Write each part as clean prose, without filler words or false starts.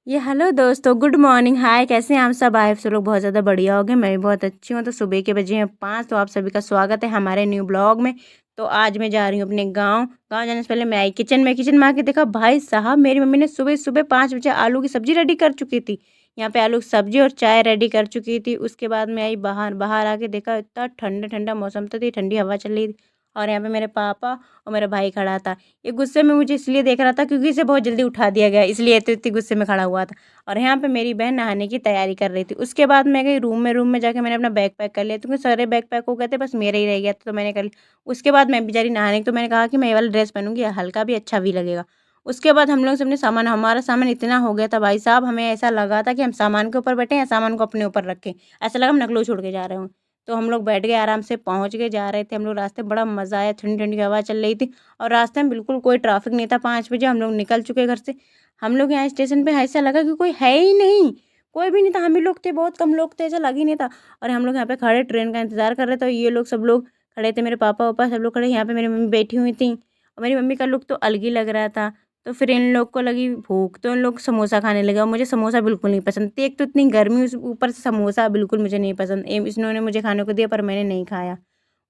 ये हेलो दोस्तों, good morning, हाय। कैसे हैं आप सब? आए सब लोग बहुत ज़्यादा बढ़िया हो गए। मैं भी बहुत अच्छी हूँ। तो सुबह के बजे हैं 5, तो आप सभी का स्वागत है हमारे न्यू ब्लॉग में। तो आज मैं जा रही हूँ अपने गांव जाने से पहले मैं आई किचन में आके देखा, भाई साहब मेरी मम्मी ने सुबह सुबह 5 बजे आलू की सब्जी रेडी कर चुकी थी। यहाँ पे आलू की सब्जी और चाय रेडी कर चुकी थी। उसके बाद मैं आई बाहर बाहर आके देखा, इतना ठंडा ठंडा मौसम तो थी, ठंडी हवा चल रही थी। और यहाँ पे मेरे पापा और मेरा भाई खड़ा था। ये गुस्से में मुझे इसलिए देख रहा था क्योंकि इसे बहुत जल्दी उठा दिया गया, इसलिए तो इतनी गुस्से में खड़ा हुआ था। और यहाँ पे मेरी बहन नहाने की तैयारी कर रही थी। उसके बाद मैं गई रूम में जाके मैंने अपना बैग पैक कर लिया, क्योंकि सारे बैग पैक हो गए थे, बस मेरा ही रह गया था, तो मैंने कर लिया। उसके बाद मैं बेचारी नहाने, तो मैंने कहा कि मैं ये वाला ड्रेस पहनूंगी, हल्का भी अच्छा भी लगेगा। उसके बाद हम लोग सबने सामान, हमारा सामान इतना हो गया था भाई साहब, हमें ऐसा लगा था कि हम सामान के ऊपर बैठे या सामान को अपने ऊपर रखें। ऐसा लगा हम नकलो छोड़ के जा रहे हूँ। तो हम लोग बैठ गए, आराम से पहुँच गए, जा रहे थे हम लोग रास्ते, बड़ा मज़ा आया, ठंडी ठंडी हवा चल रही थी। और रास्ते में बिल्कुल कोई ट्रैफिक नहीं था। 5 बजे हम लोग निकल चुके घर से। हम लोग यहाँ स्टेशन पे ऐसा लगा कि कोई है ही नहीं, कोई भी नहीं था। हम ही लोग थे, बहुत कम लोग थे, ऐसा लग ही नहीं था। और हम लोग यहाँ पे खड़े ट्रेन का इंतजार कर रहे थे। ये लोग सब लोग खड़े थे, मेरे पापा वापा सब लोग खड़े, यहाँ पे मेरी मम्मी बैठी हुई थी। और मेरी मम्मी का लुक तो अलग ही लग रहा था। तो फिर इन लोग को लगी भूख, तो इन लोग समोसा खाने लगे। और मुझे समोसा बिल्कुल नहीं पसंद थी, एक तो इतनी गर्मी, उस ऊपर से समोसा बिल्कुल मुझे नहीं पसंद। इन्होंने मुझे खाने को दिया पर मैंने नहीं खाया।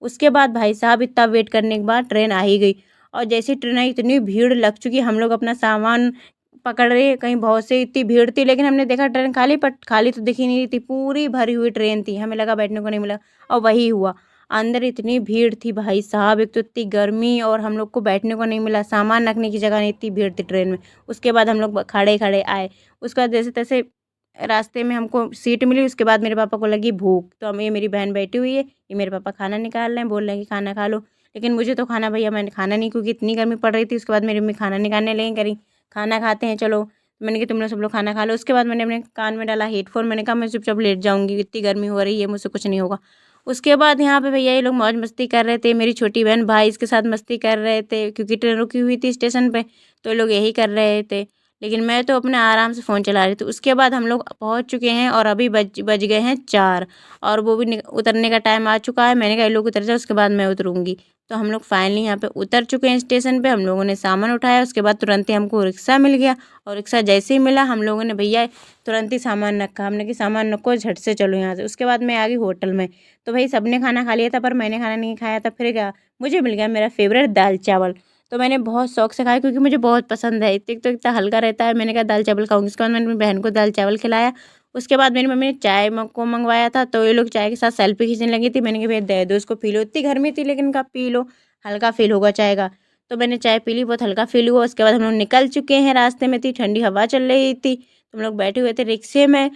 उसके बाद भाई साहब इतना वेट करने के बाद ट्रेन आ ही गई। और जैसे ट्रेन आई इतनी भीड़ लग चुकी, हम लोग अपना सामान पकड़ रहे, कहीं बहुत से इतनी भीड़ थी, लेकिन हमने देखा ट्रेन खाली, पर खाली तो दिखी नहीं रही थी, पूरी भरी हुई ट्रेन थी। हमें लगा बैठने को नहीं मिला, और वही हुआ। अंदर इतनी भीड़ थी भाई साहब, एक तो इतनी गर्मी, और हम लोग को बैठने को नहीं मिला, सामान रखने की जगह नहीं, इतनी भीड़ थी ट्रेन में। उसके बाद हम लोग खड़े खड़े आए। उसके बाद जैसे तैसे रास्ते में हमको सीट मिली। उसके बाद मेरे पापा को लगी भूख, तो हम, ये मेरी बहन बैठी हुई है, ये मेरे पापा खाना निकाल रहे हैं, बोल रहे हैं कि खाना खा लो। लेकिन मुझे तो खाना, भैया मैंने खाना नहीं, क्योंकि इतनी गर्मी पड़ रही थी। उसके बाद मेरी मम्मी खाना निकालने लगी, करी खाना खाते हैं चलो। मैंने कहा तुम लोग सब लोग खाना खा लो। उसके बाद मैंने अपने कान में डाला हेडफोन, मैंने कहा मैं चुपचाप लेट जाऊँगी, इतनी गर्मी हो रही है, मुझसे कुछ नहीं होगा। उसके बाद यहाँ पे भैया ये लोग मौज मस्ती कर रहे थे, मेरी छोटी बहन भाई इसके साथ मस्ती कर रहे थे, क्योंकि ट्रेन रुकी हुई थी स्टेशन पे, तो ये लोग यही कर रहे थे। लेकिन मैं तो अपने आराम से फ़ोन चला रही थी। उसके बाद हम लोग पहुँच चुके हैं, और अभी बज बज गए हैं 4, और वो भी उतरने का टाइम आ चुका है। मैंने कहा ये लोग उतर जाओ, उसके बाद मैं उतरूँगी। तो हम लोग फाइनली यहाँ पे उतर चुके हैं स्टेशन पे। हम लोगों ने सामान उठाया, उसके बाद तुरंत ही हमको रिक्शा मिल गया। और रिक्शा जैसे ही मिला, हम लोगों ने भैया तुरंत ही सामान रखा। हमने कि सामान रखो, झट से चलो यहाँ से। उसके बाद मैं आ गई होटल में। तो भाई सबने खाना खा लिया था, पर मैंने खाना नहीं खाया था। फिर क्या, मुझे मिल गया मेरा फेवरेट दाल चावल। तो मैंने बहुत शौक से खाया, क्योंकि मुझे बहुत पसंद है। एक तो इतना हल्का रहता है, मैंने कहा दाल चावल खाऊंगी। उसके बाद मैंने अपनी बहन को दाल चावल खिलाया। उसके बाद मेरी मम्मी ने चाय को मंगवाया था, तो ये लोग चाय के साथ सेल्फी खींचने लगी थी। मैंने कहा भैया दे दो इसको, पी लो, इतनी गर्मी थी, लेकिन कहा पी लो, हल्का फील होगा चाय का। तो मैंने चाय पी ली, बहुत हल्का फील हुआ। उसके बाद हम लोग निकल चुके हैं, रास्ते में थी ठंडी हवा चल रही थी, तो हम लोग बैठे हुए थे रिक्शे में।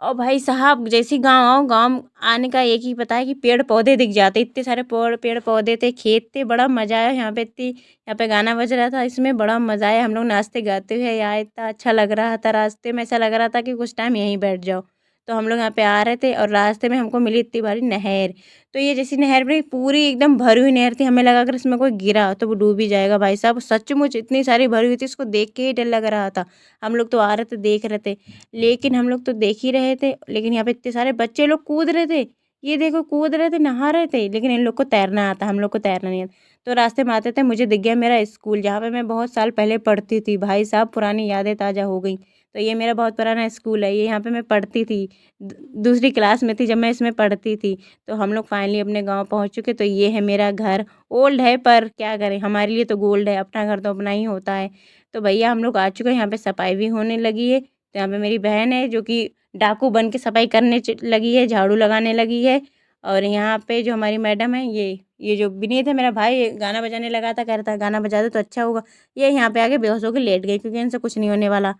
और भाई साहब जैसे ही गाँव आओ, गाँव आने का एक ही पता है कि पेड़ पौधे दिख जाते, इतने सारे पेड़ पौधे थे, खेत थे, बड़ा मज़ा आया यहाँ पे। इतनी यहाँ पे गाना बज रहा था, इसमें बड़ा मज़ा आया। हम लोग नाचते गाते हुए आए, इतना अच्छा लग रहा था। रास्ते में ऐसा लग रहा था कि कुछ टाइम यहीं बैठ जाओ। तो हम लोग यहाँ पे आ रहे थे, और रास्ते में हमको मिली इतनी बड़ी नहर। तो ये जैसी नहर भी पूरी एकदम भरी हुई नहर थी, हमें लगा अगर इसमें कोई गिरा तो वो डूब ही जाएगा। भाई साहब सचमुच इतनी सारी भरी हुई थी, इसको देख के ही डर लग रहा था। हम लोग तो आ रहे थे, देख रहे थे, लेकिन हम लोग तो देख ही रहे थे, लेकिन यहाँ पे इतने सारे बच्चे लोग कूद रहे थे। ये देखो कूद रहे थे, नहा रहे थे, लेकिन इन लोग को तैरना आता, हम लोग को तैरना नहीं आता। तो रास्ते में आते थे, मुझे दिख गया मेरा स्कूल, जहाँ पे मैं बहुत साल पहले पढ़ती थी। भाई साहब पुरानी यादें ताज़ा हो गई। तो ये मेरा बहुत पुराना स्कूल है, ये यहाँ पे मैं पढ़ती थी, दूसरी क्लास में थी जब मैं इसमें पढ़ती थी। तो हम लोग फाइनली अपने गाँव पहुँच चुके। तो ये है मेरा घर। ओल्ड है, पर क्या करें, हमारे लिए तो गोल्ड है, अपना घर तो अपना ही होता है। तो भैया हम लोग आ चुके हैं, यहाँ पे सफाई भी होने लगी है। तो यहाँ पे मेरी बहन है, जो कि डाकू बन के सफाई करने लगी है, झाड़ू लगाने लगी है। और यहाँ पे जो हमारी मैडम है, ये जो विनीत है मेरा भाई, ये गाना बजाने लगा था, कह रहा था गाना बजा दो तो अच्छा होगा। ये यहाँ पे आके बेहोश होकर लेट गई, क्योंकि इनसे कुछ नहीं होने वाला।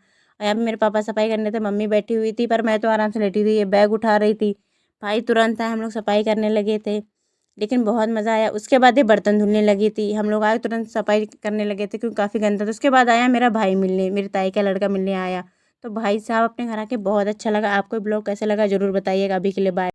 और यहाँ पे मेरे पापा सफाई करने थे, मम्मी बैठी हुई थी, पर मैं तो आराम से लेटी थी, ये बैग उठा रही थी। भाई तुरंत आए, हम लोग सफाई करने लगे थे, लेकिन बहुत मज़ा आया। उसके बाद ये बर्तन धुलने लगी थी, हम लोग आए तुरंत सफाई करने लगे थे, क्योंकि काफ़ी गंदा था। उसके बाद आया मेरा भाई मिलने, मेरी ताई का लड़का मिलने आया। तो भाई साहब अपने घर आके बहुत अच्छा लगा। आपको ब्लॉग कैसे लगा ज़रूर बताइएगा। अभी के लिए बाय।